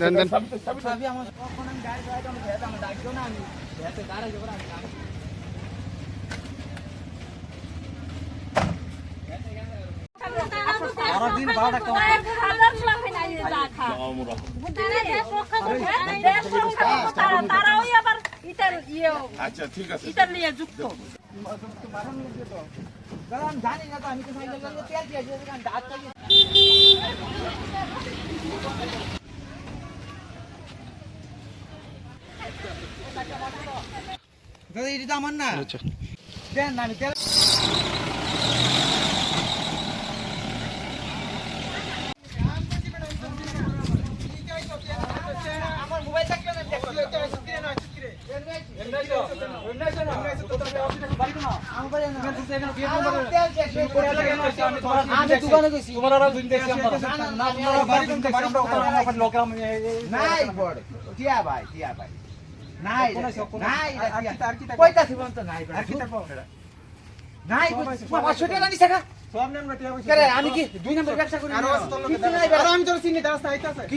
দেন দেন চাবি আমার কখন আমি গাড়ি চালাতে আমি ভেতা আমি ডাকছো না আমি ভেতে গাড়ি যাবো আমি সারাদিন 12টা তারাও আবার ইটার আচ্ছা ঠিক আছে ইটার নিয়ে যুক্ত আমি জানি না তো আমি তো সাইকেল চালিয়ে তেল দিয়েছি আমি ডাক চালিয়ে দাদা এটা তো আমার না আচ্ছা দেন না আমি তেল আমার মোবাইল থাকলে না আমি দোকানে গেছি তোমার আর দুই দেখছি আমরা না আপনারা বাড়ি কোন দেখছি আমরা ওখানে লোক আমি নাই বড় টিয়া ভাই নাই নাই কয়টা ছিল তো নাই নাই 500 টাকা নিছে কা সব নাম টিয়া করে আমি কি 2 নম্বর ব্যবসা করি আর আমি তোর চিনি দাও আইতাছে কি